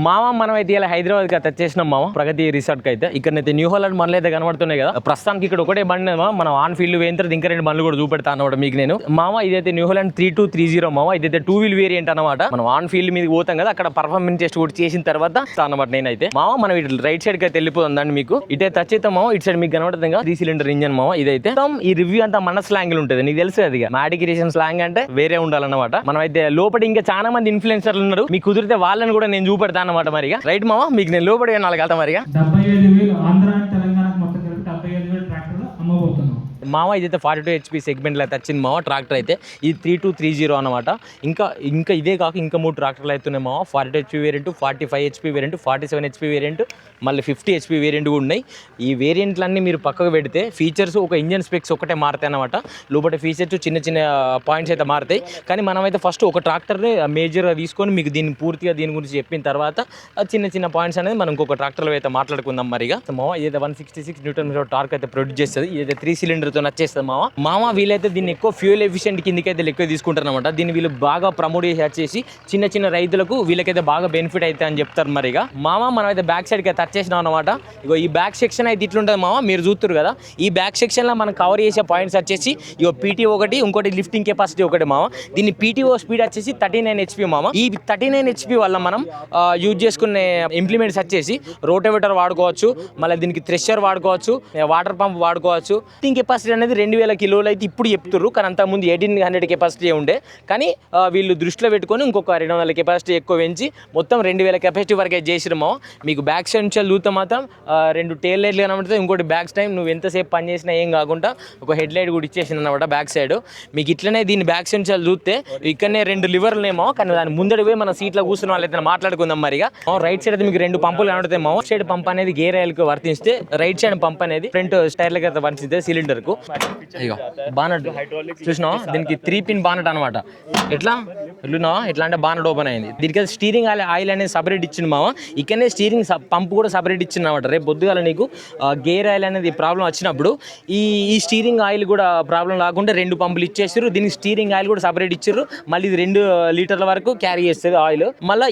మామ మనం అయితే ఇలా హైదరాబాద్ కి వచ్చేసినాం మామ, ప్రగతి రిసార్ట్ కి అయితే. ఇక్కడైతే న్యూ హాలండ్ బండ్లు అయితే కనబడుతున్నాయి కదా. ప్రస్తుతానికి ఇక్కడ ఒకటే బండి మనం ఆన్ ఫీల్డ్ వేయిన తర్వాత ఇంకా 2 బండ్లు కూడా చూపెడతా అన్నమాట మీకు నేను. మామ ఇదైతే న్యూ హాలండ్ 3230 మామ. ఇదైతే 2 వీల్ వేరియంట్ అనమాట. మనం ఆన్ ఫీల్డ్ మీద పోతాం కదా, అక్కడ పర్ఫార్మెన్స్ టెస్ట్ కూడా చేసిన తర్వాత అన్నమాట నేనైతే. మామ మనం ఇటు రైట్ సైడ్ కి అయితే వెళ్ళిపోతుందండి. మీకు ఇటే టచ్ అయితే మామ ఇటు సైడ్ మీకు కనబడుతుంది కదా 3 సిలిండర్ ఇంజన్ మామ. ఇదైతే ఈ రివ్యూ అంతా మన స్లాంగ్ ఉంటుంది, నీకు తెలుసు అది. మాడికిరేషన్ స్లాంగ్ అంటే వేరే ఉండాలన్నమాట. మనం అయితే లోపల ఇంకా చాలా మంది ఇన్ఫ్లుయెన్సర్లు ఉన్నారు, మీకు కుదిరితే వాళ్ళని కూడా నేను చూపెడతాను అన్నమాట. మరిగా రైట్ మామ, మీకు నేను లోపడి నాలుగు వెళ్తా మరిగా. 75,000 ఆంధ్ర తెలంగాణ మొత్తం కలిపి 75,000 ట్రాక్టర్లు అమ్మబోతున్నాం మామ. ఇదైతే 42 HP సెగ్మెంట్లో అయితే వచ్చింది మామ ట్రాక్టర్ అయితే. ఇది 3230 అనమాట. ఇంకా ఇదే కాక ఇంకా 3 ట్రాక్టర్లు అవుతున్నాయి మామ. 42 HP variant, 45 HP variant, 47 HP variant, మళ్ళీ 50 HP వేరియంట్ కూడా ఉన్నాయి. ఈ వేరియంట్లన్నీ మీరు పక్కకు పెడితే ఫీచర్స్ ఒక ఇంజన్ స్పెక్స్ ఒకటే మారుతాయి అనమాట. లోపల ఫీచర్స్ చిన్న చిన్న పాయింట్స్ అయితే మారుతాయి. కానీ మనమైతే ఫస్ట్ ఒక ట్రాక్టర్ని మేజర్గా తీసుకొని మీకు దీన్ని పూర్తిగా దీని గురించి చెప్పిన తర్వాత చిన్న చిన్న పాయింట్స్ అనేది మనం ఇంకొక ట్రాక్టర్లో అయితే మాట్లాడుకుందాం. మరిగా మామ ఇదైతే 166 న్యూటన్ మీటర్ టార్క్ అయితే ప్రొడ్యూస్ చేస్తుంది. ఇదైతే 3 సిలిండర్ నచ్చేస్తుంది మామ. వీళ్ళైతే దీన్ని ఎక్కువ ఫ్యూయల్ ఎఫిషియెంట్ కిందకైతే ఎక్కువ తీసుకుంటారు అనమాట. దీన్ని వీళ్ళు బాగా ప్రమోట్ చేసి వచ్చేసి చిన్న చిన్న రైతులకు వీళ్ళకైతే బాగా బెనిఫిట్ అయితే అని చెప్తారు. మరిగా మామ మనం అయితే బ్యాక్ సైడ్కి అయితే వచ్చేసినాం అనమాట. ఇగో ఈ బ్యాక్ సెక్షన్ అయితే ఇట్లుంటుంది మామ, మీరు చూస్తారు కదా. ఈ బ్యాక్ సెక్షన్ లో మనం కవర్ చేసే పాయింట్స్ వచ్చేసి ఇగో PT ఒకటి, ఇంకోటి లిఫ్టింగ్ కెపాసిటీ ఒకటి మామ. దీన్ని PTO స్పీడ్ వచ్చేసి 39 HP మామ. ఈ 39 HP వల్ల మనం యూజ్ చేసుకునే ఇంప్లిమెంట్స్ వచ్చేసి రోటోవేటర్ వాడుకోవచ్చు, మళ్ళీ దీనికి థ్రెషర్ వాడుకోవచ్చు, వాటర్ పంప్ వాడుకోవచ్చు. లిఫ్టింగ్ కెపాసిటీ అనేది 2000 కిలోలు అయితే ఇప్పుడు చెప్తున్నారు, కానీ అంతకుముందు 1800 కెపాసిటీ ఉండే. కానీ వీళ్ళు దృష్టిలో పెట్టుకొని ఇంకొక 200 కెపాసిటీ ఎక్కువ పెంచి మొత్తం 2000 కెపాసిటీ వరకు అయితే చేసిరమో. మీకు బ్యాక్ సైడ్ నుంచి చూస్తే మాత్రం 2 టేల్ లైట్లు కనబడుతుంది, ఇంకోటి బ్యాక్ టైం నువ్వు ఎంతసేపు పని చేసినా ఏం కాకుండా ఒక హెడ్ లైట్ కూడా ఇచ్చేసింది అనమాట బ్యాక్ సైడ్. మీకు ఇట్లనే దీన్ని బ్యాక్ సైడ్ నుంచి చూస్తే ఇక్కడనే 2 లివర్లునేమో, కానీ దాని ముందడి పోయి మన సీట్లో కూర్చున్న వాళ్ళైతే మాట్లాడుకుందాం. మరిగా రైట్ సైడ్ అయితే మీకు 2 పంపులు కనబడతాయి మామ. సైడ్ పంప్ అనేది గేర్ ఆయిల్ కు వర్తిస్తే, రైట్ సైడ్ పంప్ అనేది ఫ్రంట్ స్టైర్లకి అయితే వర్తిస్తే సిలిండర్ కు. ఇగో బానట్ చూసినావా, దీనికి 3 పిన్ బానట్ అనమాట. ఎట్లా అంటే బానట్ ఓపెన్ అయింది. దీనికి స్టీరింగ్ ఆయిల్ అనేది సపరేట్ ఇచ్చింది మామ. ఇక్కడనే స్టీరింగ్ పంప్ కూడా సపరేట్ ఇచ్చింది అనమాట. రేపు పొద్దుగాల నీకు గేర్ ఆయిల్ అనేది ప్రాబ్లం వచ్చినప్పుడు ఈ స్టీరింగ్ ఆయిల్ కూడా ప్రాబ్లం రాకుండా 2 పంపులు ఇచ్చేసారు. దీనికి స్టీరింగ్ ఆయిల్ కూడా సపరేట్ ఇచ్చారు. మళ్ళీ ఇది 2 లీటర్ల వరకు క్యారీ చేస్తుంది ఆయిల్. మళ్ళీ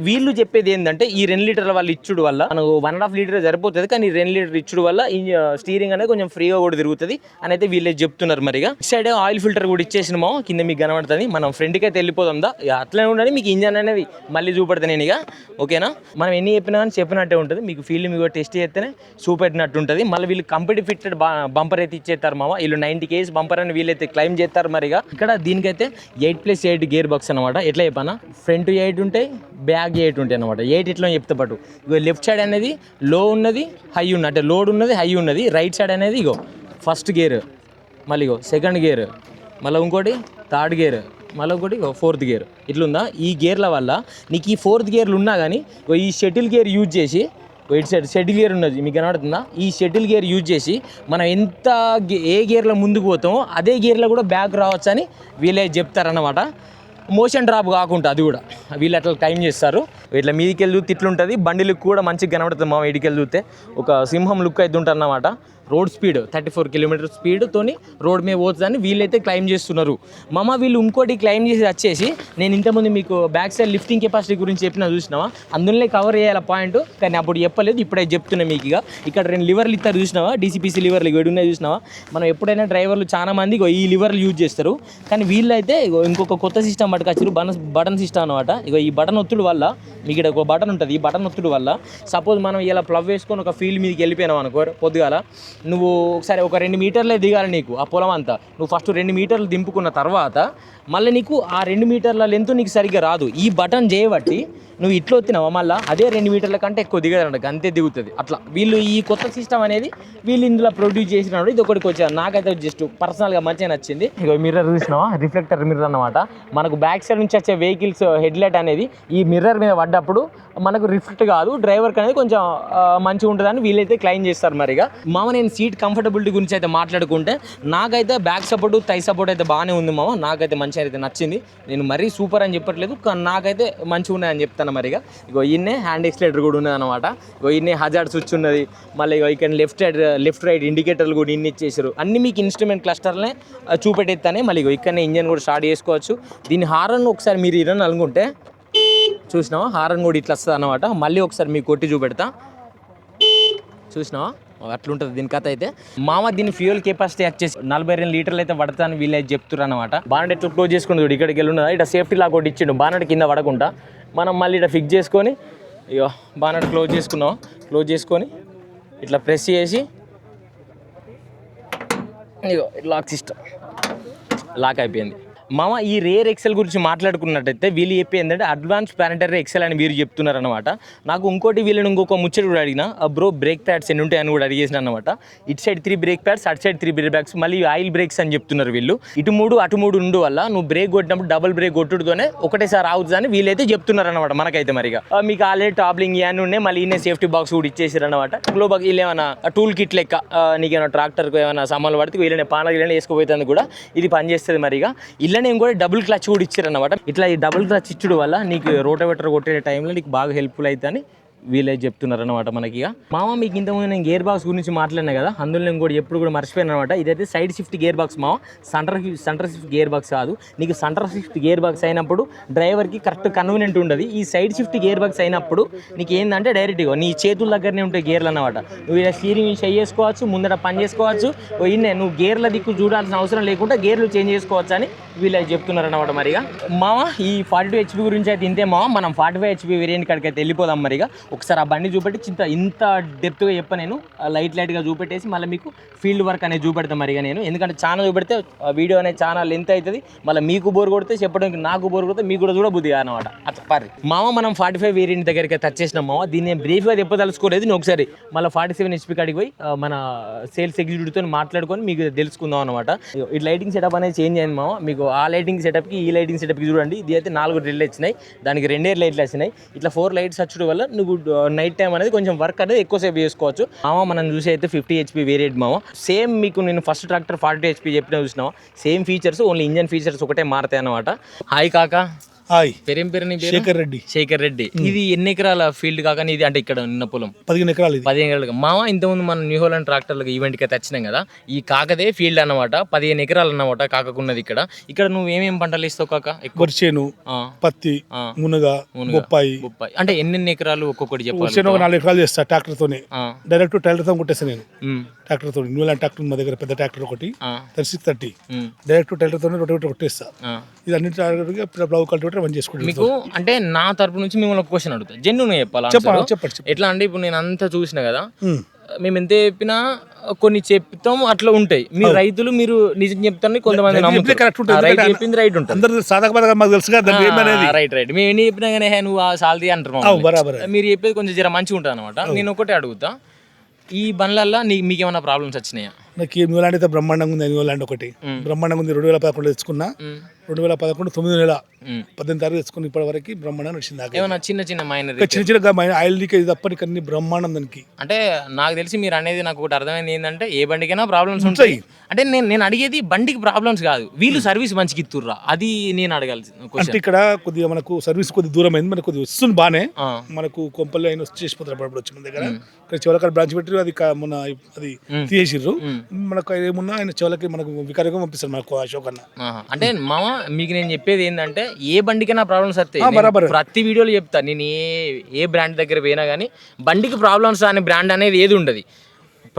వీళ్ళు చెప్పేది ఏంటంటే ఈ 2 లీటర్ల వాళ్ళు ఇచ్చుడు వల్ల మనకు 1.5 లీటర్ సరిపోతుంది, కానీ 2 లీటర్ ఇచ్చుడు వల్ల ఈ స్టీరింగ్ అనేది కొంచెం ఫ్రీగా కూడా తిరుగుతుంది అని అయితే వీళ్ళే చెప్తున్నారు. మరిగా సైడ్ ఆయిల్ ఫిల్టర్ కూడా ఇచ్చేసినామో, కింద మీకు కనబడుతుంది. మనం ఫ్రంట్కి అయితే వెళ్ళిపోదాం దా, అట్లనే ఉండాలి. మీకు ఇంజన్ అనేది మళ్ళీ చూపెడతాను నేను ఇక, ఓకేనా. మనం ఎన్ని చెప్పినా కానీ చెప్పినట్టే ఉంటుంది. మీకు ఫీల్డ్ మీకు టెస్ట్ చేస్తేనే చూపెట్టినట్టు ఉంటుంది. మళ్ళీ వీళ్ళు కంపెనీ ఫిట్టెడ్ బంపర్ అయితే ఇచ్చేస్తారు మామ. వీళ్ళు 90 kg బంపర్ అని వీళ్ళైతే క్లైమ్ చేస్తారు. మరిగా ఇక్కడ దీనికైతే 8+8 గేర్ బాక్స్ అనమాట. ఎట్లా చెప్పానా, ఫ్రంట్ 8 ఉంటాయి, బ్యాక్ 8 ఉంటాయి అనమాట. 8 ఇట్లా చెప్తే పాటు ఇగో లెఫ్ట్ సైడ్ అనేది లో ఉన్నది, హై ఉన్నది, అంటే లోడ్ ఉన్నది, హై ఉన్నది. రైట్ సైడ్ అనేది ఇగో ఫస్ట్ గేర్, మళ్ళీ ఇగో సెకండ్ గేర్, మళ్ళీ ఇంకోటి థర్డ్ గేర్, మళ్ళీ ఒకటి 4th గేర్. ఇట్లుందా ఈ గేర్ల వల్ల నీకు ఈ 4th గేర్లు ఉన్నా కానీ ఈ షటిల్ గేర్ యూజ్ చేసి, ఇటు సైడ్ షటిల్ గేర్ ఉన్నది మీకు కనబడుతుందా, ఈ షటిల్ గేర్ యూజ్ చేసి మనం ఎంత ఏ గేర్లో ముందుకు పోతామో అదే గేర్లో కూడా బ్యాక్ రావచ్చు అని వీళ్ళే చెప్తారన్నమాట. మోషన్ డ్రాప్ కాకుండా అది కూడా వీళ్ళు అట్లా టైం చేస్తారు. ఇట్లా మీదికి వెళ్ళి చూస్తే ఇట్లుంటుంది. బండి లుక్ కూడా మంచిగా కనబడుతుంది మా. ఇటుకి వెళ్ళి చూస్తే ఒక సింహం లుక్ అయితే ఉంటుంది అన్నమాట. రోడ్ స్పీడ్ 34 km స్పీడ్తోని రోడ్ మీద పోతుందని వీళ్ళైతే క్లైమ్ చేస్తున్నారు మామ. వీళ్ళు ఇంకోటి క్లైమ్ చేసి వచ్చేసి, నేను ఇంతకుముందు మీకు బ్యాక్ సైడ్ లిఫ్టింగ్ కెపాసిటీ గురించి చెప్పినా చూసినావా, అందులోనే కవర్ చేయాలి పాయింట్, కానీ అప్పుడు చెప్పలేదు, ఇప్పుడే చెప్తున్నా మీకు. ఇక 2 లివర్లు ఇస్తారు చూసినావా, DCPC లివర్లు ఉన్నాయి చూసినావా. మనం ఎప్పుడైనా డ్రైవర్లు చాలా మంది ఈ లివర్లు యూజ్ చేస్తారు, కానీ వీళ్ళైతే ఇంకొక కొత్త సిస్టమ్ పట్టుకొచ్చారు, బటన్ సిస్టమ్ అనమాట. ఈ బటన్ ఒత్తుడు వల్ల మీకు ఇక్కడ ఒక బటన్ ఉంటుంది. ఈ బటన్ ఒత్తుడు వల్ల సపోజ్ మనం ఇలా ప్లవ్ వేసుకొని ఒక ఫీల్డ్ మీదకి వెళ్ళిపోయినాం అనుకో, పొద్దుగాల నువ్వు ఒకసారి ఒక 2 మీటర్లే దిగాలి నీకు ఆ పొలం అంతా. నువ్వు ఫస్ట్ 2 మీటర్లు దింపుకున్న తర్వాత మళ్ళీ నీకు ఆ 2 మీటర్ల లెంత్ నీకు సరిగ్గా రాదు. ఈ బటన్ చేయబట్టి నువ్వు ఇట్లా వచ్చినావా మళ్ళీ అదే 2 మీటర్ల కంటే ఎక్కువ దిగదంట, అంతే దిగుతుంది. అట్లా వీళ్ళు ఈ కొత్త సిస్టమ్ అనేది వీళ్ళు ఇందులో ప్రొడ్యూస్ చేసినాడు. ఇది ఒకటికి వచ్చారు, నాకైతే జస్ట్ పర్సనల్గా మంచిగా నచ్చింది. ఇక మిర్రర్ చూసినావా, రిఫ్లెక్టర్ మిర్రర్ అన్నమాట. మనకు బ్యాక్ సైడ్ నుంచి వచ్చే వెహికల్స్ హెడ్ లైట్ అనేది ఈ మిర్రర్ మీద పడ్డప్పుడు మనకు రిఫ్లెక్ట్ కాదు, డ్రైవర్కి అనేది కొంచెం మంచిగా ఉంటుందని వీళ్ళైతే క్లైమ్ చేస్తారు. మరిగా మామ నేను సీట్ కంఫర్టబిలిటీ గురించి అయితే మాట్లాడుకుంటే నాకైతే బ్యాక్ సపోర్ట్, థై సపోర్ట్ అయితే బాగానే ఉంది మామ. నాకైతే మంచిగా అయితే నచ్చింది. నేను మరీ సూపర్ అని చెప్పట్లేదు, కానీ నాకైతే మంచిగా ఉన్నాయని చెప్తాను. మరిగా ఇగో ఇన్నే హ్యాండ్ ఎక్సిలేటర్ కూడా ఉన్నది అనమాట. ఇగో ఇన్నే హజార్డ్ స్విచ్ ఉన్నది. మళ్ళీ ఇగో ఇక్కడ లెఫ్ట్ రైట్ ఇండికేటర్లు కూడా ఇన్ని ఇచ్చేసారు. అన్ని మీకు ఇన్స్ట్రుమెంట్ క్లస్టర్లనే చూపెట్టేస్తానే. మళ్ళీ ఇగో ఇక్కడనే ఇంజన్ కూడా స్టార్ట్ చేసుకోవచ్చు. దీని హారన్ ఒకసారి మీరు ఇరని అనుకుంటే చూసినావా హారన్ కూడా ఇట్లా వస్తుంది అనమాట. మళ్ళీ ఒకసారి మీకు కొట్టి చూపెడతా, చూసినావా అట్లుంటుంది దీని కథ అయితే. మామ దీని ఫ్యూయల్ కెపాసిటీ వచ్చేసి 42 లీటర్లు అయితే పడతాను వీళ్ళు అయితే చెప్తున్నారు అనమాట. బానెట్ ఎట్లా క్లోజ్ చేసుకుని చూడు, ఇక్కడికి వెళ్ళి ఉన్నదా ఇట్లా సేఫ్టీ లాగా ఒకటి ఇచ్చిండు, బానెట్ కింద పడకుండా మనం మళ్ళీ ఇట్లా ఫిక్స్ చేసుకొని ఇగో బానెట్ క్లోజ్ చేసుకున్నాం. క్లోజ్ చేసుకొని ఇట్లా ప్రెస్ చేసి ఇగో లాక్ సిస్టమ్ లాక్ అయిపోయింది. మామ ఈ రేర్ ఎక్సెల్ గురించి మాట్లాడుకున్నట్టయితే వీళ్ళు చెప్పి ఏంటంటే అడ్వాన్స్ ప్లానెటరీ ఎక్సెల్ అని వీరు చెప్తున్నారు అనమాట. నాకు ఇంకోటి వీళ్ళని ఇంకొక ముచ్చట కూడా అడిగిన, బ్రో బ్రేక్ ప్యాడ్స్ ఎన్ని ఉంటాయని కూడా అడిగేసిన అనమాట. ఇటు సైడ్ 3 బ్రేక్ ప్యాడ్స్, అటు సైడ్ 3 బ్రేక్ ప్యాడ్స్, మళ్ళీ ఆయిల్ బ్రేక్స్ అని చెప్తున్నారు వీళ్ళు. ఇటు 3 అటు 3 ఉండు వల్ల నువ్వు బ్రేక్ కొట్టినప్పుడు డబుల్ బ్రేక్ కొట్టుడుతోనే ఒకటేసారి అవుతుంది అని వీళ్ళైతే చెప్తున్నారు అనమాట. మనకైతే మరిగా మీకు ఆల్రెడీ టాప్లింగ్ ఇవన్నీ ఉన్నాయి, మళ్ళీ ఈయన సేఫ్టీ బాక్స్ కూడా ఇచ్చేసారు అనమాట. గ్లోబాక్ వీళ్ళు ఏమైనా టూల్ కిట్ లెక్క నీకేమైనా ట్రాక్టర్కి ఏమైనా సామాన్లు పడితే వీళ్ళని పానలు వీళ్ళని వేసుకోపోతుంది కూడా ఇది పనిచేస్తుంది మరిగా. ఇళ్ళని కూడా డబుల్ క్లచ్ కూడా ఇచ్చారన్నమాట. ఇట్లా ఈ డబుల్ క్లచ్ ఇచ్చుడు వల్ల నీకు రోటోవేటర్ కొట్టే టైంలో నీకు బాగా హెల్ప్ఫుల్ అవుతుందని వీళ్ళే చెప్తున్నారు అనమాట మనకి. ఇక మామ మీకు ఇంతకుముందు నేను గేర్ బాక్స్ గురించి మాట్లాడినా కదా, అందులో నేను కూడా ఎప్పుడు కూడా మర్చిపోయాను అనమాట. ఇదైతే సైడ్ షిఫ్ట్ గేర్ బాక్స్ మామ, సెంటర్ షిఫ్ట్ గేర్ బాక్స్ కాదు. నీకు సెంటర్ షిఫ్ట్ గేర్ బాక్స్ అయినప్పుడు డ్రైవర్కి కరెక్ట్ కన్వీనియంట్ ఉండదు. ఈ సైడ్ షిఫ్ట్ గేర్ బాక్స్ అయినప్పుడు నీకు ఏంటంటే డైరెక్ట్గా నీ చేతుల దగ్గరనే ఉంటాయి గేర్లు అన్నమాట. నువ్వు ఇలా స్టీరింగ్ చేసుకోవచ్చు, ముందర పని చేసుకోవచ్చు, ఇన్నే నువ్వు గేర్ల దిక్కు చూడాల్సిన అవసరం లేకుండా గేర్లు చేంజ్ చేసుకోవచ్చు అని వీళ్ళు చెప్తున్నారు అనమాట. మరిగా మామ ఈ 42 HP గురించి అయితే ఇంతే మామ. మనం 45 HP వేరియంట్ కాడికి అయితే వెళ్ళిపోదాం మరిగా. ఒకసారి ఆ బండి చూపెట్టి ఇంత డెప్త్గా చెప్ప నేను లైట్గా చూపెట్టేసి మళ్ళీ మీకు ఫీల్డ్ వర్క్ అనేది చూపెడతాను మరిగా నేను. ఎందుకంటే చాలా చూపెడితే వీడియో అనేది చాలా లెంత్ అవుతుంది, మళ్ళీ మీకు బోర్ కొడితే చెప్పడానికి నాకు బోర్ కొడితే మీకు కూడా చూడబుద్ది అనమాట. అట్లా పర్రి మామ మనం 45 వేరియంట్ దగ్గరికి టచ్ చేసినాం మామ. దీన్ని నేను బ్రీఫ్గా చెప్పదలుచుకోలేదు, నేను ఒకసారి మళ్ళీ 47 HP కాడికి పోయి మన సేల్స్ ఎగ్జిక్యూటివ్తో మాట్లాడుకొని మీకు తెలుసుకుందాం అనమాట. ఈ లైటింగ్ సెటప్ అనేది చేంజ్ అయింది మామ. మీకు ఆ లైటింగ్ సెటప్కి ఈ లైటింగ్ సెటప్కి చూడండి, ఇది అయితే 4 డ్రిల్ వచ్చినాయి, దానికి 2 లైట్లు వచ్చినాయి. ఇట్లా 4 లైట్స్ వచ్చడం వల్ల నువ్వు నైట్ టైం అనేది కొంచెం వర్క్ అనేది ఎక్కువసేపు చేసుకోవచ్చు మామ. మనం చూసి అయితే 50 HP వేరియంట్ మామ. సేమ్ మీకు నేను ఫస్ట్ ట్రాక్టర్ 40 HP చెప్పిన చూసినావా, same features, only engine features ఒకటే మారుతాయి అనమాట. హాయ్ కాకా. హాయ్. పేరేం పేరు నీ పేరు? శేఖర్ రెడ్డి. శేఖర్ రెడ్డి. ఇది ఎన్ని ఎకరాల ఫీల్డ్ కాక ఇది? అంటే ఇక్కడ నిన్న పొలం 15 ఎకరాలు. 15 ఎకరాలు మామ. ఇంతకుముందు మనం న్యూ హోలాండ్ ట్రాక్టర్లకు ఈవెంట్కి అయితే వచ్చినాం కదా, ఈ కాకదే ఫీల్డ్ అన్నమాట. 15 ఎకరాలు అన్నమాట కాకకున్నది ఇక్కడ. ఇక్కడ నువ్వు ఏమేమి పంటలు ఇస్తావు కాక? వరిచేను, పత్తి, మునగ, బొప్పాయి. అంటే ఎన్ని ఎకరాలు ఒక్కొక్కటి చెప్పాలి? 4 ఎకరాలు చేస్తా ట్రాక్టర్ తోనే. డైరెక్ట్ టైలర్ తో కొట్టేస్తా నేను ట్రాక్టర్ తోని. న్యూ హోలాండ్ ట్రాక్టర్ మా దగ్గర పెద్ద ట్రాక్టర్ ఒకటి 3630 డైరెక్ట్ టైలర్ తోనే రొటేటర్ కొట్టేస్తా. ఇది అన్ని బ్లౌ కల్టివేటర్ పని చేసుకుంటాను. మీకు అంటే నా తరపు నుంచి మిమ్మల్ని ఒక క్వశ్చన్ అడుగుతా, జెన్యున్ చెప్పాలి. చెప్పండి. ఎట్లా అంటే ఇప్పుడు నేను అంతా చూసిన కదా, మేము ఎంత చెప్పినా కొన్ని చెప్తాం అట్లా ఉంటాయి. మీరు రైతులు మీరు నిజం చెప్తాను, కొంతమంది రైతు చెప్పింది రైట్ ఉంటుంది. రైట్ మేము ఎన్ని చెప్పినా కానీ నువ్వు సాల్తీ అంటారు. మీరు చెప్పేది కొంచెం జర మంచిగా ఉంటుంది అనమాట. నేను ఒకటే అడుగుతా, ఈ బండ్లల్లో మీకు ఏమైనా ప్రాబ్లమ్స్ వచ్చినాయా? నాకు న్యూ ల్యాండ్ అయితే బ్రహ్మాండంగా ఉంది. న్యూ ల్యాండ్ ఒకటి బ్రహ్మాండంగా ఉంది. 2011 తెచ్చుకున్నా. 2011 9 నెల 18 తారీఖు తెచ్చుకుని ఇప్పటి వరకు బ్రహ్మాండంగా నడిచింది. ఏమన్నా చిన్న మైనర్ ఆయిల్ లీక్ తప్పటికి అన్ని బ్రహ్మాండం దానికి. అంటే నాకు తెలిసి మీరు అనేది నాకు ఒకటి అర్థమైంది ఏంటంటే, ఏ బండికైనా ప్రాబ్లమ్స్ ఉంటాయి. అంటే నేను అడిగేది బండికి ప్రాబ్లమ్స్ కాదు, వీళ్ళు సర్వీస్ మంచిగా ఇస్తుర్రా, అది నేను అడగాల్సింది. అంటే ఇక్కడ కొద్దిగా మనకు సర్వీస్ కొద్దిగా దూరం అయింది, మనకు కొద్దిగా వస్తుంది బానే. మనకు కొంపల్లో అయినా చేసిపోతారు అప్పుడు వచ్చి మన దగ్గర. ఇక్కడ చివరికి బ్రాంచ్ పెట్టి అది మొన్న అది తీసేసిర్రు. మనకు ఏమున్నా ఆయన చివరికి మనకు వికారంగా పంపిస్తారు మనకు అశోక్ అన్న. అంటే మామ మీకు నేను చెప్పేది ఏంటంటే, ఏ బండికైనా ప్రాబ్లమ్స్ వస్తాయి. ప్రతి వీడియోలో చెప్తా, నేను ఏ బ్రాండ్ దగ్గర పోయినా కానీ బండికి ప్రాబ్లమ్స్ అనే బ్రాండ్ అనేది ఏది ఉండదు.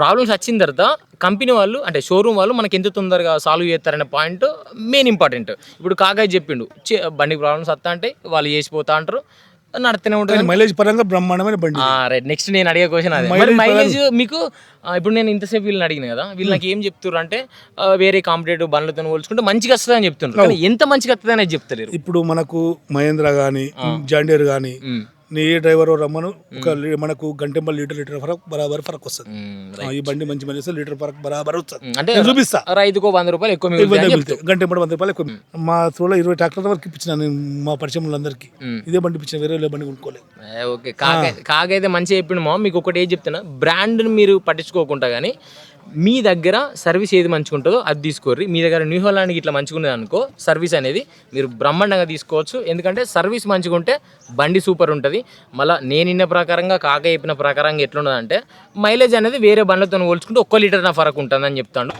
ప్రాబ్లమ్స్ వచ్చిన తర్వాత కంపెనీ వాళ్ళు అంటే షోరూమ్ వాళ్ళు మనకి ఎంత తొందరగా సాల్వ్ చేస్తారనే పాయింట్ మెయిన్ ఇంపార్టెంట్. ఇప్పుడు కాకాయ చెప్పిండు, బండికి ప్రాబ్లమ్స్ వస్తా అంటే వాళ్ళు చేసిపోతా అంటారు, నడుతూనే ఉంటుంది. మైలేజ్ పరంగా బ్రహ్మాండమైన బండి. రైట్. నెక్స్ట్ నేను అడిగే క్వశ్చన్ అదే, మైలేజ్ మీకు ఇప్పుడు నేను ఇంతసేపు వీళ్ళని అడిగిన కదా, వీళ్ళు నాకు ఏం చెప్తున్నారు అంటే వేరే కాంపిటేటివ్ బండ్లతో పోల్చుకుంటే మంచిగా వస్తుంది అని చెప్తున్నారు. కానీ ఎంత మంచిగా వస్తుంది అనేది చెప్తలేరు. ఇప్పుడు మనకు మహేంద్ర కానీ జాండియర్ కానీ నీ ఏ డ్రైవర్ రమ్మను ఒక మనకు గంటెంబల్ లీటర్ ఫరక్ బరాబర్ ఫరక్ వస్తుంది. ఈ బండి మంచి మైలేజ్ లీటర్ ఫరక్ బరాబర్ వస్తుంది. అంటే చూపిస్తా, రైతుకు 100 రూపాయలు ఎక్కువ గంటెంబల్ 100 రూపాయలు ఎక్కువ. మా త్రోలో 20 ట్రాక్టర్ల వరకు ఇప్పించిన నేను మా పరిచయంలందరికీ. ఇదే బండి ఇప్పించిన, వేరే బండి కొనుక్కోలేదు. ఓకే. కాకైతే మంచిగా చెప్పిండు మా. మీకు ఒకటి ఏం చెప్తున్నా, బ్రాండ్ని మీరు పట్టించుకోకుండా కానీ మీ దగ్గర సర్వీస్ ఏది మంచిగా ఉంటుందో అది తీసుకోర్రి. మీ దగ్గర న్యూ హోలాండ్కి ఇట్లా మంచిగా ఉన్నది అనుకో, సర్వీస్ అనేది మీరు బ్రహ్మాండంగా తీసుకోవచ్చు. ఎందుకంటే సర్వీస్ మంచిగా ఉంటే బండి సూపర్ ఉంటుంది. మళ్ళీ నేను ఇన్న ప్రకారంగా కాక చెప్పిన ప్రకారంగా ఎట్లున్నదంటే, మైలేజ్ అనేది వేరే బండ్లతో పోల్చుకుంటే 1 లీటర్ నా ఫరక్ ఉంటుందని చెప్తాను.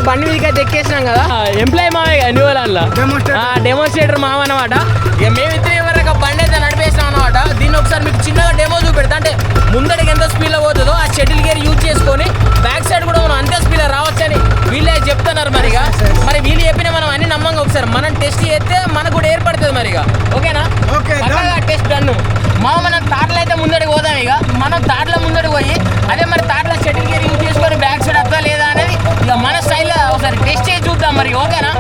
బండి మీదకి అయితే ఎక్కేసినాం కదా ఎంప్లాయీ మావే కదా న్యూ లాండ్లో డెమోన్స్ట్రేటర్ మామ అనమాట. ఇక మేమిద్దరు ఎవరైనా బండి అయితే నడిపేసినాం అనమాట. దీన్ని ఒకసారి మీకు చిన్నగా డెమో చూపెడతా. అంటే ముందడికి ఎంత స్పీడ్లో పోతుందో ఆ షటిల్ గేర్ యూజ్ చేసుకొని బ్యాక్ సైడ్ కూడా మనం అంతే స్పీడ్లో రావచ్చని వీళ్ళే చెప్తున్నారు. మరిగా మరి వీళ్ళు చెప్పిన మనం అన్ని నమ్మంగా ఒకసారి మనం టెస్ట్ చేస్తే మనకు కూడా ఏర్పడుతుంది మరిగా. ఓకేనా? టెస్ట్ డన్ను మామ. మనం తాటలు అయితే ముందడికి పోదాం. ఇక మనం తాటల ముందడికి పోయి అదే మరి తాటల షటిల్ గేర్ యూజ్ చేసుకొని బ్యాక్ సైడ్ వస్తా లేదా అనేది ఇక మన స్టైల్లో ఒకసారి టెస్ట్ చేసి చూద్దాం మరి. ఓకేనా?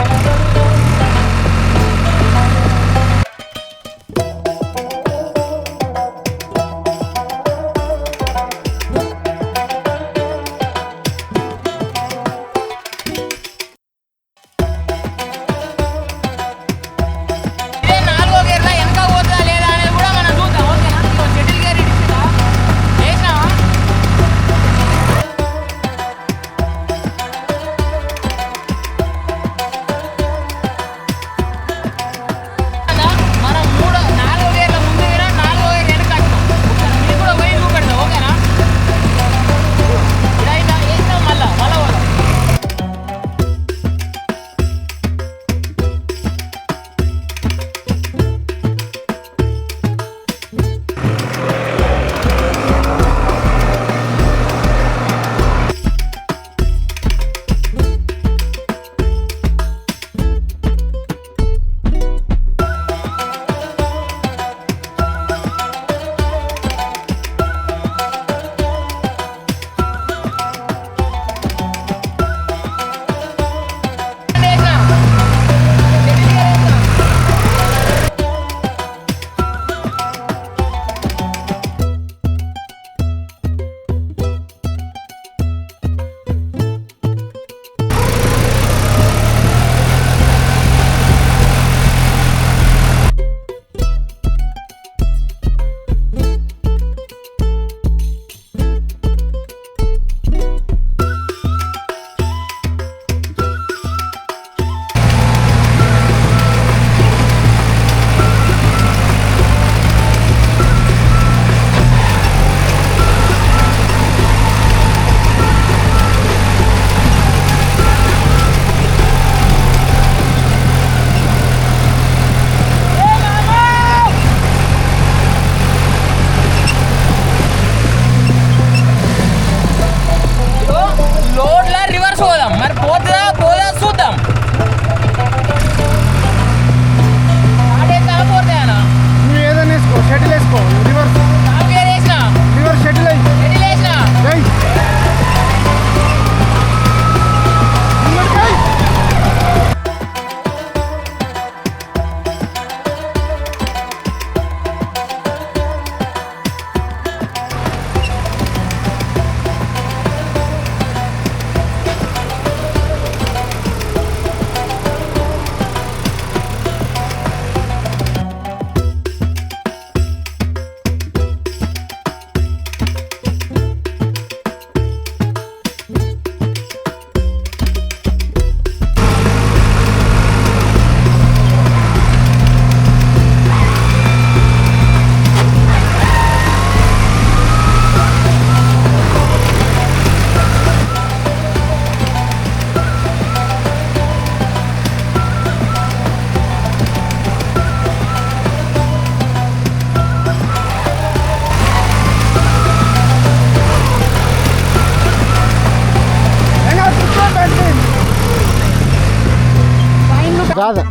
కాదు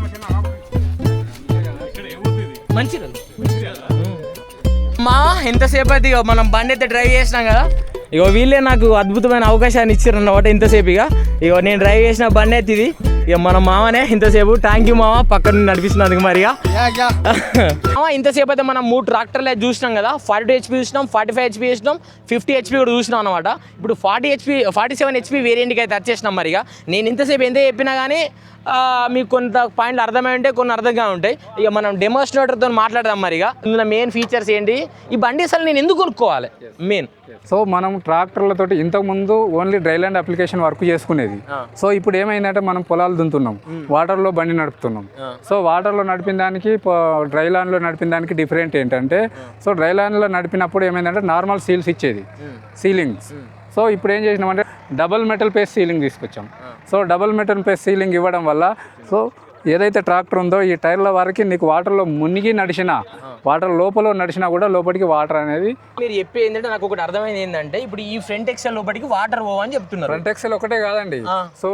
మంచిది మా ఎంతసేపు అయితే ఇక మనం బండి అయితే డ్రైవ్ చేసినాం కదా. ఇక వీళ్ళే నాకు అద్భుతమైన అవకాశాన్ని ఇచ్చారు అన్నమాట. ఇంతసేపు ఇక నేను డ్రైవ్ చేసిన బండి అయితే ఇది. ఇక మన మామనే ఇంతసేపు. థ్యాంక్ యూ మామ పక్కన నడిపిస్తున్నందుకు. మరిగా ఇంతసేపు అయితే మనం 3 ట్రాక్టర్లు అయితే చూసినాం కదా. 42 HP చూసినాం, 45 HP చూసినాం, 50 HP కూడా చూసినాం అనమాట. ఇప్పుడు 47 HP వేరియంట్కి అయితే వచ్చేసినాం. మరిగా నేను ఇంతసేపు ఎంత చెప్పినా కానీ మీకు కొంత పాయింట్లు అర్థమై ఉంటాయి, కొన్ని అర్థంగా ఉంటాయి. ఇక మనం డెమోన్స్ట్రేటర్తో మాట్లాడదాం. మరిగా ఇందులో మెయిన్ ఫీచర్స్ ఏంటి, ఈ బండి అసలు నేను ఎందుకు కొనుక్కోవాలి మెయిన్. సో మనం ట్రాక్టర్లతోటి ఇంతకుముందు only dry land application work చేసుకునేది. సో ఇప్పుడు ఏమైందంటే మనం పొలాలు దున్నుతున్నాం, వాటర్లో బండి నడుపుతున్నాం. సో వాటర్లో నడిపిన దానికి డ్రై ల్యాండ్లో నడిపిన దానికి డిఫరెంట్ ఏంటంటే, సో డ్రై ల్యాండ్లో నడిపినప్పుడు ఏమైందంటే నార్మల్ సీల్స్ ఇచ్చేది, సీలింగ్స్. సో ఇప్పుడు ఏం చేసినామంటే డబుల్ మెటల్ పేస్ట్ సీలింగ్ తీసుకొచ్చాం. So double metal plus ceiling ఇవ్వడం వల్ల సో ఏదైతే ట్రాక్టర్ ఉందో ఈ టైర్ల వరకు నీకు వాటర్లో మునిగి నడిచినా వాటర్ లోపల నడిచినా కూడా లోపలికి వాటర్ అనేది మీరు చెప్పే ఏంటంటే నాకు ఒకటి అర్థమైంది ఏంటంటే ఇప్పుడు ఈ ఫ్రంట్ ఎక్సెల్ లోపలికి వాటర్ పోవని చెప్తున్నారు. ఫ్రంట్ ఎక్సెల్ ఒకటే కాదండి, సో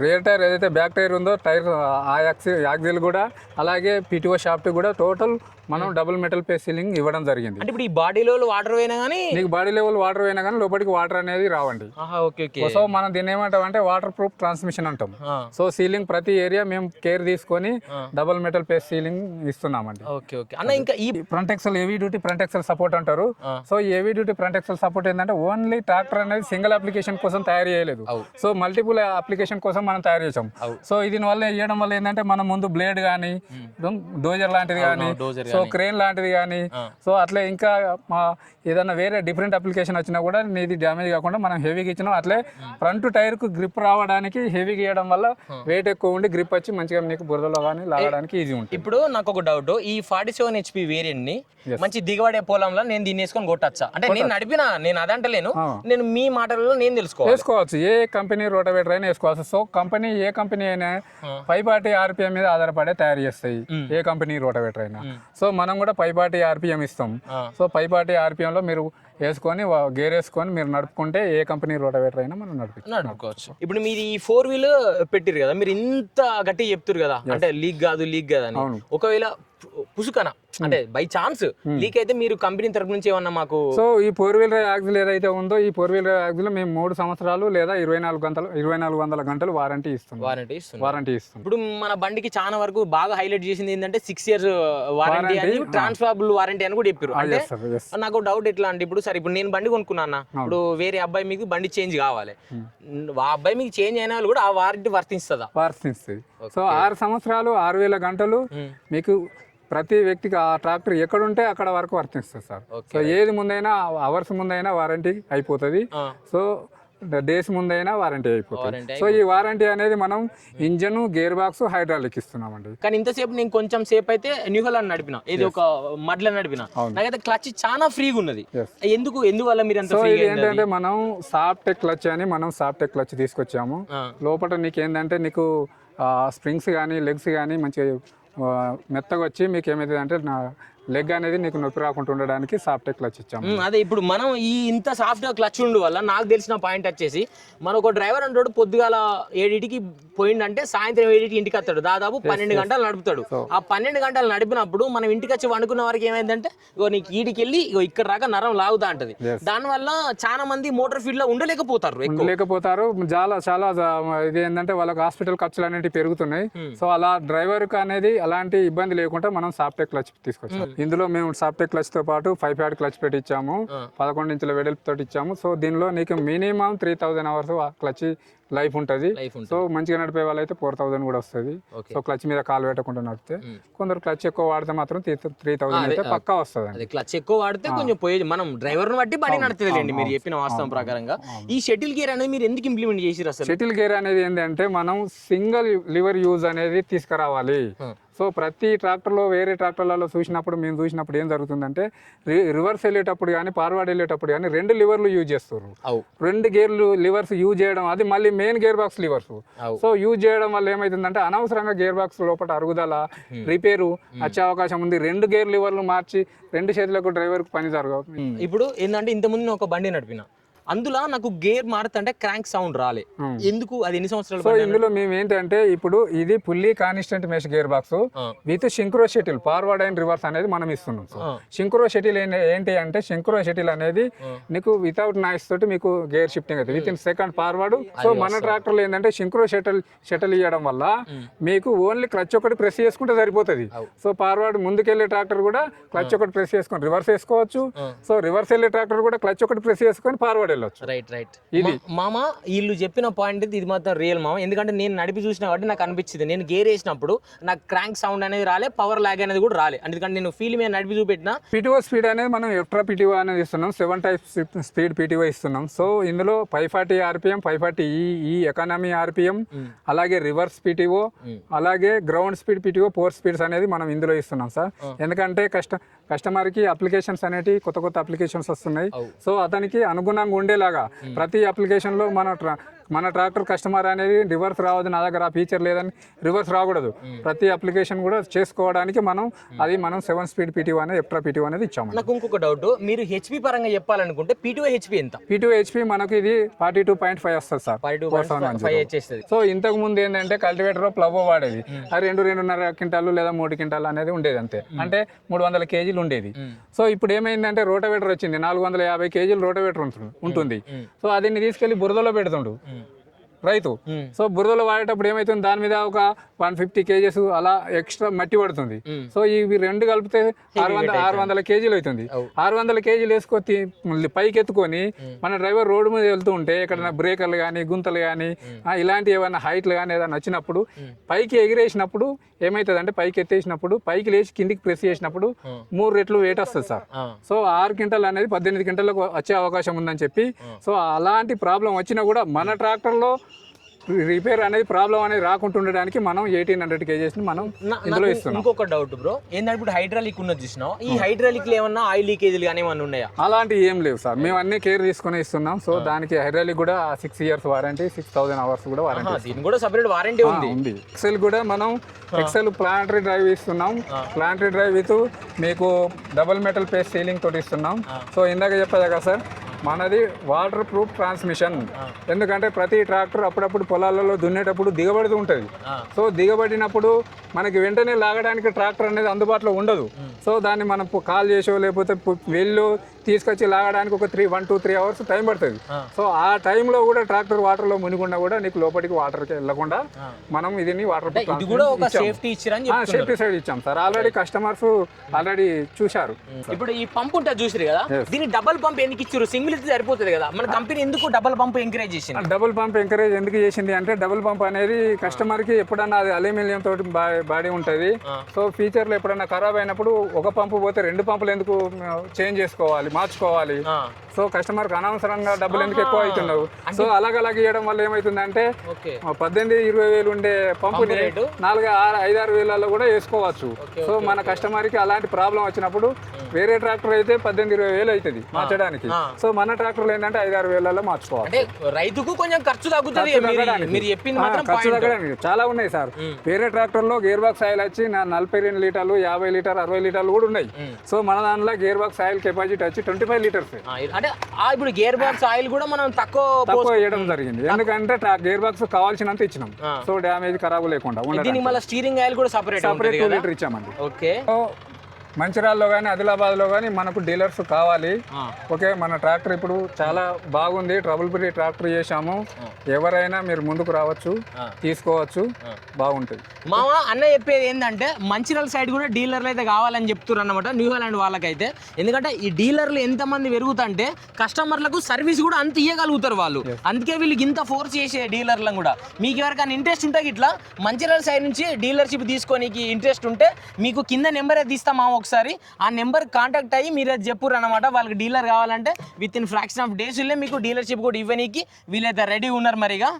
రియర్ టైర్ ఏదైతే బ్యాక్ టైర్ ఉందో టైర్ ఆ యాక్సిల్ కూడా అలాగే పిటిఓ షాఫ్ట్ కూడా టోటల్ మనం డబుల్ మెటల్ ప్లేస్ సీలింగ్ ఇవ్వడం జరిగింది. అంటే ఇప్పుడు ఈ బాడీ లెవెల్ వాటర్ పోయినా కానీ నీకు బాడీ లెవెల్ వాటర్ పోయినా కానీ లోపలికి వాటర్ అనేది రావండి. Okay okay. సో మనం దీన్ని ఏమంటాం అంటే వాటర్ ప్రూఫ్ ట్రాన్స్మిషన్ అంటాం. సో సీలింగ్ ప్రతి ఏరియా మేము కేర్ తీసుకొని డబుల్ మెటల్ ప్లేస్ సీలింగ్ ఇస్తున్నామండి. ఓకే ఓకే అన్న. ఇంకా ఈ front axle heavy duty front axle support అంటారు. So heavy duty front axle support ఏంటంటే ఓన్లీ ట్రాక్టర్ అనేది సింగిల్ అప్లికేషన్ కోసం తయారు చేయలేదు, సో మల్టిపుల్ అప్లికేషన్ కోసం మనం తయారు చేసాం. సో దీని వల్ల ఇవ్వడం వల్ల ఏంటంటే మనం ముందు బ్లేడ్ కానీ డోజర్ లాంటిది కానీ సో క్రేన్ లాంటిది కానీ సో అట్లా ఇంకా ఏదైనా వేరే డిఫరెంట్ అప్లికేషన్ వచ్చినా కూడా నీది డ్యామేజ్ కాకుండా మనం హెవీగా ఇచ్చినాం. అట్లే ఫ్రంట్ టైర్ కు గ్రిప్ రావడానికి హెవీగా ఇవ్వడం వల్ల వెయిట్ ఎక్కువ ఉండి గ్రిప్ వచ్చి మంచిగా నీకు బురదలో కానీ లాగడానికి ఈజీ ఉంటుంది. ఇప్పుడు నాకు ఒక డౌట్, ఈ 47 HP వేరియంట్ ని మంచి దిగబడే పొలంలో నేను దీన్ని వేసుకొని కొట్టచ్చా? అంటే నేను నడిపినా, నేను అదంటలేను, నేను మీ మాటలలో నేను వేసుకోవచ్చు. ఏ కంపెనీ రోటవేటర్ అయినా వేసుకోవచ్చు. సో కంపెనీ ఏ కంపెనీ అయినా 540 RPM మీద ఆధారపడే తయారు చేస్తాయి ఏ కంపెనీ రోటవేటర్ అయినా. సో మనం కూడా 540 RPM ఇస్తాం. సో 540 RPM లో మీరు వేసుకొని గేర్ వేసుకొని మీరు నడుపుకుంటే ఏ కంపెనీ రోటవేటర్ అయినా మనం నడుపుకోవచ్చు. ఇప్పుడు మీరు ఈ 4 వీల్ పెట్టిరు కదా, మీరు ఇంత గట్టిగా చెప్తారు కదా, అంటే లీక్ కాదు అని. ఒకవేళ పుసుకన అంటే బై ఛాన్స్ లీక్ అయితే మీరు కంపెనీ తరపు నుంచి ఏమన్నా మాకు సో ఈ 4 వీలర్ యాక్సిల్ ఏదైతే ఉందో ఈ 4 వీలర్ యాక్సిల్ మేము 3 సంవత్సరాలు లేదా 2400 గంటలు వారంటీ ఇస్తాం. ఇప్పుడు మన బండికి చాలా వరకు బాగా హైలైట్ చేసింది ఏంటంటే 6 years వారంటీ అని, ట్రాన్స్ఫరబుల్ వారంటీ అని కూడా చెప్పారు. అంటే నాకు డౌట్ ఎట్లా అంటే ఇప్పుడు సరే ఇప్పుడు నేను బండి కొనుక్కున్నా, ఇప్పుడు వేరే అబ్బాయి మీకు బండి చేంజ్ కావాలి, ఆ అబ్బాయి మీకు చేంజ్ అయిన వాళ్ళు కూడా ఆ వారంటీ వర్తిస్తుంది. సో 6 సంవత్సరాలు 6000 గంటలు మీకు ప్రతి వ్యక్తికి ఆ ట్రాక్టర్ ఎక్కడుంటే అక్కడ వరకు వర్తిస్తుంది సార్. సో ఏది ముందైనా అవర్స్ ముందైనా వారంటీ అయిపోతుంది, సో డేస్ ముందైనా వారంటీ అయిపోతుంది. సో ఈ వారంటీ అనేది మనం ఇంజన్, గేర్ బాక్స్, హైడ్రాలిక్ ఇస్తున్నామండి. కానీ ఇంతసేపు నేను కొంచెం సేపు అయితే న్యూహోలాండ్ నడిపిన, ఇది ఒక మడ్ల నడిపిన, నాకైతే క్లచ్ చాలా ఫ్రీగా ఉన్నది. ఎందువల్ల మీరు అంత ఫ్రీగా? ఏంటంటే మనం సాఫ్ట్ క్లచ్ అని మనం సాఫ్ట్ క్లచ్ తీసుకొచ్చాము. లోపల నీకు ఏంటంటే నీకు స్ప్రింగ్స్ కానీ లెగ్స్ కానీ మంచిగా మెత్తగా వచ్చి మీకు ఏమైతుంది అంటే లెగ్ అనేది నీకు నొప్పి రాకుండా ఉండడానికి సాఫ్ట్ క్లచ్ ఇచ్చాము. అదే ఇప్పుడు మనం ఈ ఇంత సాఫ్ట్ క్లచ్ ఉండు వల్ల నాకు తెలిసిన పాయింట్ వచ్చేసి, మన ఒక డ్రైవర్ అంటాడు పొద్దుగాల 7కి పోయిందంటే సాయంత్రం 7కి ఇంటికి వస్తాడు, దాదాపు 12 గంటలు నడుపుతాడు. ఆ 12 గంటలు నడిపినప్పుడు మనం ఇంటికి వచ్చి వండుకున్న వరకు ఏమైందంటే నీకు ఈడికి వెళ్ళి ఇక్కడ రాక నరం లాగుతా ఉంటది. దానివల్ల చాలా మంది మోటార్ ఫీల్డ్ లో ఉండలేకపోతారు. చాలా ఇది ఏంటంటే వాళ్ళకి హాస్పిటల్ ఖర్చులు అనేవి పెరుగుతున్నాయి. సో అలా డ్రైవర్ కి అనేది అలాంటి ఇబ్బంది లేకుండా మనం సాఫ్ట్ క్లచ్ తీసుకొచ్చాం. ఇందులో మేము సాఫ్ట్ క్లచ్ తో పాటు 5 ప్యాడ్ క్లచ్ పెట్టి ఇచ్చాము, 11 ఇంచుల వెడల్పు తోటి ఇచ్చాము. సో దీనిలో నీకు మినిమం 3000 hours క్లచ్ లైఫ్ ఉంటుంది. సో మంచిగా నడిపే వాళ్ళైతే 4000 కూడా వస్తుంది. సో క్లచ్ మీద కాలు పెట్టకుండా నడిపితే, కొందరు క్లచ్ ఎక్కువ వాడితే మాత్రం 3000 అయితే పక్కా వస్తుంది. క్లచ్ ఎక్కువ వాడితే కొంచెం పోయేది, మనం డ్రైవర్ ని బట్టి బండి నడుతుందిలేండి. మీరు చెప్పిన వాస్తవం ప్రకారంగా ఈ షటిల్ గేర్ అనేది మీరు ఎందుకు ఇంప్లిమెంట్ చేసిరు అసలు? షటిల్ గేర్ అనేది ఏంటంటే మనం సింగిల్ లివర్ యూజ్ అనేది తీసుకురావాలి. సో ప్రతి ట్రాక్టర్లో వేరే ట్రాక్టర్లలో చూసినప్పుడు ఏం జరుగుతుందంటే రివర్స్ వెళ్ళేటప్పుడు కానీ ఫార్వర్డ్ వెళ్ళేటప్పుడు కానీ 2 లివర్లు యూజ్ చేస్తారు. 2 గేర్లు లివర్స్ యూజ్ చేయడం, అది మళ్ళీ main gear box levers. So use చేయడం వల్ల ఏమైతుందంటే అనవసరంగా గేర్ బాక్స్ లోపల అరుగుదల, రిపేరు వచ్చే అవకాశం ఉంది. 2 గేర్ లివర్లు మార్చి 2 చేతులకు డ్రైవర్కు పని జరగదు. ఇప్పుడు ఏంటంటే ఇంతకుముందు ఒక బండి నడిపిన, అందులో నాకు గేర్ మారుతుంటే క్రాంక్ సౌండ్ రాలే, ఎందుకు? అది ఎన్ని సంవత్సరాలు? సో ఇందులో మేము ఏంటంటే ఇప్పుడు ఇది fully constant mesh gear box with synchro shuttle forward and reverse అనేది మనం ఇస్తున్నాం. సో సింక్రో షటిల్ ఏంటి అంటే సింక్రో షటిల్ అనేది నీకు వితౌట్ నాయిస్ తోటి మీకు గేర్ షిఫ్టింగ్ అవుతుంది with in second forward. So మన ట్రాక్టర్లో ఏంటంటే సింక్రో షటిల్ ఇవ్వడం వల్ల మీకు ఓన్లీ క్లచ్ ఒకటి ప్రెస్ చేసుకుంటే సరిపోతుంది. సో ఫార్వర్డ్ ముందుకెళ్లే ట్రాక్టర్ కూడా క్లచ్ ఒకటి ప్రెస్ చేసుకొని రివర్స్ వేసుకోవచ్చు. సో రివర్స్ వెళ్ళే ట్రాక్టర్ కూడా క్లచ్ ఒకటి ప్రెస్ చేసుకొని ఫార్వర్డ్. రైట్. మామ వీళ్ళు చెప్పిన పాయింట్ ఇది మాత్రం రియల్ మామ, ఎందుకంటే నేను నడిపి చూసిన కాబట్టి నాకు అనిపించింది. నేను గేర్ వేసినప్పుడు నాకు క్రాంక్ సౌండ్ అనేది రాలే, పవర్ లాగ్ అనేది కూడా రాలే. ఎందుకంటే నేను ఫీల్ మీద నడిపి చూపెట్టిన పిటిఓ స్పీడ్ అనేది మనం ఎక్స్ట్రా పిటిఓ అనేది ఇస్తున్నాం, 7 టైప్స్ స్పీడ్ పిటిఓ ఇస్తున్నాం. సో ఇందులో 540 RPM, 540 ఈ ఎకానమీ RPM, అలాగే రివర్స్ పిటిఓ, అలాగే గ్రౌండ్ స్పీడ్ పిటిఓ, 4 స్పీడ్స్ అనేది మనం ఇందులో ఇస్తున్నాం సార్. ఎందుకంటే కస్టమర్కి అప్లికేషన్స్ అనేవి కొత్త అప్లికేషన్స్ వస్తున్నాయి. సో అతనికి అనుగుణంగా ఉండేలాగా ప్రతి అప్లికేషన్లో మన మన ట్రాక్టర్ కస్టమర్ అనేది రివర్స్ రావద్దు, నా దగ్గర ఆ ఫీచర్ లేదని రివర్స్ రాకూడదు. ప్రతి అప్లికేషన్ కూడా చేసుకోవడానికి మనం 7 స్పీడ్ పీటీఓ అనేది ఎప్ట్రా పీటీఓ అనేది ఇచ్చాము. నాకు ఇంకొక డౌట్, మీరు హెచ్పి పరంగా చెప్పాలనుకుంటే పీటీఓ హెచ్పి ఎంత? పీటీఓ హెచ్పి మనకు ఇది 42.5 వస్తుంది సార్. 42.5 వచ్చేస్తుంది. సో ఇంతకు ముందు ఏంటంటే కల్టివేటర్ ప్లవ్ వాడేది, అది 2.5 క్వింటాలు లేదా 3 క్వింటాలు అనేది ఉండేది అంతే, అంటే 300 కేజీలు ఉండేది. సో ఇప్పుడు ఏమైందంటే రోటవేటర్ వచ్చింది, 450 కేజీలు రోటవేటర్ ఉంటుంది. సో దీన్ని తీసుకెళ్లి బురదలో పెడుతుండు రైతు. సో బురదలో వాడేటప్పుడు ఏమైతుంది, దాని మీద ఒక 150 కేజెస్ అలా ఎక్స్ట్రా మట్టి పడుతుంది. సో ఇవి రెండు కలిపితే 600 కేజీలు అవుతుంది. 600 కేజీలు వేసుకొని పైకి ఎత్తుకొని మన డ్రైవర్ రోడ్డు మీద వెళ్తూ ఉంటే ఎక్కడైనా బ్రేకర్లు కానీ గుంతలు కానీ ఇలాంటి ఏమైనా హైట్లు కానీ ఏదైనా వచ్చినప్పుడు పైకి ఎగిరేసినప్పుడు ఏమవుతుంది అంటే, పైకి ఎత్తేసినప్పుడు పైకి లేచి కిందికి ప్రెస్ చేసినప్పుడు 3 రెట్లు వెయిట్ వస్తుంది సార్. సో 6 క్వింటాల్ అనేది 18 క్వింటాలకు వచ్చే అవకాశం ఉందని చెప్పి, సో అలాంటి ప్రాబ్లం వచ్చినా కూడా మన ట్రాక్టర్లో రిపేర్ అనేది ప్రాబ్లం అనేది రాకుండా ఉండడానికి మనం 1800 కేజెస్ ని మనం ఇందులో ఇస్తున్నాం. ఇంకొక డౌట్ బ్రో ఏంటంటే, ఇప్పుడు హైడ్రాలిక్ ఉన్నది చూసినాం, ఈ హైడ్రాలిక్ లో ఏమన్నా ఆయిల్ లీకేజీలు కానీ ఏమన్నా ఉన్నాయా? అలాంటి ఏం లేవు సార్, మేము అన్ని కేర్ తీసుకుని ఇస్తున్నాం. సో దానికి హైడ్రాలిక్ కూడా 6 ఇయర్స్ వారంటీ, 6000 అవర్స్ కూడా వారంటీ. దీనికి కూడా సపరేట్ వారంటీ ఉంది. ఎక్సెల్ కూడా మనం ఎక్సెల్ ప్లాంటరీ డ్రైవ్ ఇస్తున్నాం. ప్లాంటరీ డ్రైవ్ విత్ మీకు డబుల్ మెటల్ పేస్ సీలింగ్ తోటి ఇస్తున్నాం. సో ఇందాక చెప్పేదా కదా సార్, మనది వాటర్ ప్రూఫ్ ట్రాన్స్మిషన్. ఎందుకంటే ప్రతి ట్రాక్టర్ అప్పుడప్పుడు పొలాలలో దున్నేటప్పుడు దిగబడుతూ ఉంటుంది. సో దిగబడినప్పుడు మనకి వెంటనే లాగడానికి ట్రాక్టర్ అనేది అందుబాటులో ఉండదు. సో దాన్ని మనం కాల్ చేసో లేకపోతే వెళ్ళో తీసుకొచ్చి లాగడానికి ఒక 1 to 3 అవర్స్ టైం పడుతుంది. సో ఆ టైంలో కూడా ట్రాక్టర్ వాటర్లో మునిగుండా కూడా నీకు లోపలికి వాటర్కి వెళ్ళకుండా మనం ఇది వాటర్ సేఫ్టీ సైడ్ ఇచ్చాం సార్. ఆల్రెడీ కస్టమర్స్ ఆల్రెడీ చూశారు. ఇప్పుడు ఈ పంప్ ఉంటుంది చూసారు కదా, దీన్ని డబుల్ పంప్ ఎందుకు ఇచ్చారు? సింగిల్ అయితే సరిపోతుంది కదా, మన కంపెనీ ఎందుకు డబుల్ పంప్ ఎంకరేజ్ చేసింది? డబుల్ పంప్ ఎంకరేజ్ ఎందుకు చేసింది అంటే, డబుల్ పంప్ అనేది కస్టమర్ కి ఎప్పుడన్నా అది అల్యూమినియం తోటి బాడీ ఉంటుంది. సో ఫీచర్లు ఎప్పుడన్నా ఖరాబ్ అయినప్పుడు ఒక పంపు పోతే 2 పంపులు ఎందుకు చేంజ్ చేసుకోవాలి, మార్చుకోవాలి. సో కస్టమర్ కి అనవసరంగా డబ్బులు ఎందుకు ఎక్కువ అవుతున్నావు. సో అలాగ ఇవ్వడం వల్ల ఏమైతుందంటే 18-20 వేలు ఉండే పంపుని 4-5-6 వేలలో కూడా వేసుకోవచ్చు. సో మన కస్టమర్ కి అలాంటి ప్రాబ్లం వచ్చినప్పుడు వేరే ట్రాక్టర్ అయితే 18-20 వేలు అవుతుంది మార్చడానికి. సో మన ట్రాక్టర్ ఏంటంటే 5-6 వేలలో మార్చుకోవాలి. రైతుకు కొంచెం ఖర్చు తగ్గుతుంది. ఖర్చు తగ్గడానికి చాలా ఉన్నాయి సార్. వేరే ట్రాక్టర్ లో గేర్ బాక్స్ ఆయిల్ వచ్చి 42 లీటర్లు, 50 లీటర్, 60 లీటర్లు కూడా ఉన్నాయి. సో మన దాంట్లో గేర్ బాక్స్ ఆయిల్ కెపాసిటీ వచ్చి 25 లీటర్స్. ఇప్పుడు గేర్ బాక్స్ ఆయిల్ కూడా మనం తక్కువ వేయడం జరిగింది. ఎందుకంటే గేర్ బాక్స్ కావాల్సినంత ఇచ్చినాం. సో డ్యామేజ్ ఖరాబ్ లేకుండా స్టీరింగ్ ఆయిల్ కూడా సపరేట్ 2 లీటర్ ఇచ్చామండి. ఓకే. మంచిర్యాలలో కానీ ఆదిలాబాద్లో కానీ మనకు డీలర్స్ కావాలి. ఓకే, మన ట్రాక్టర్ ఇప్పుడు చాలా బాగుంది, ట్రబుల్ ఫ్రీ ట్రాక్టర్ చేశాము. ఎవరైనా మీరు ముందుకు రావచ్చు, తీసుకోవచ్చు, బాగుంటుంది. మామ అన్న చెప్పేది ఏంటంటే, మంచిర్యాల సైడ్ కూడా డీలర్లు అయితే కావాలని చెప్తున్నారు అన్నమాట న్యూ హాలాండ్ వాళ్ళకైతే. ఎందుకంటే ఈ డీలర్లు ఎంతమంది పెరుగుతుంటే కస్టమర్లకు సర్వీస్ కూడా అంత ఇవ్వగలుగుతారు వాళ్ళు. అందుకే వీళ్ళకి ఇంత ఫోర్స్ చేసే డీలర్లను కూడా. మీకు ఎవరికైనా ఇంట్రెస్ట్ ఉంటే ఇట్లా మంచిర్యాల సైడ్ నుంచి డీలర్షిప్ తీసుకోనికి ఇంట్రెస్ట్ ఉంటే మీకు కింద నెంబర్ అయితే ఇస్తాం మామ, ఒకసారి ఆ నెంబర్ కాంటాక్ట్ అయ్యి మీరు అది చెప్పురు అనమాట. వాళ్ళకి డీలర్ కావాలంటే with in fraction of days మీకు డీలర్షిప్ కూడా ఇవ్వనీకి వీళ్ళైతే రెడీ ఉన్నారు మరిగా.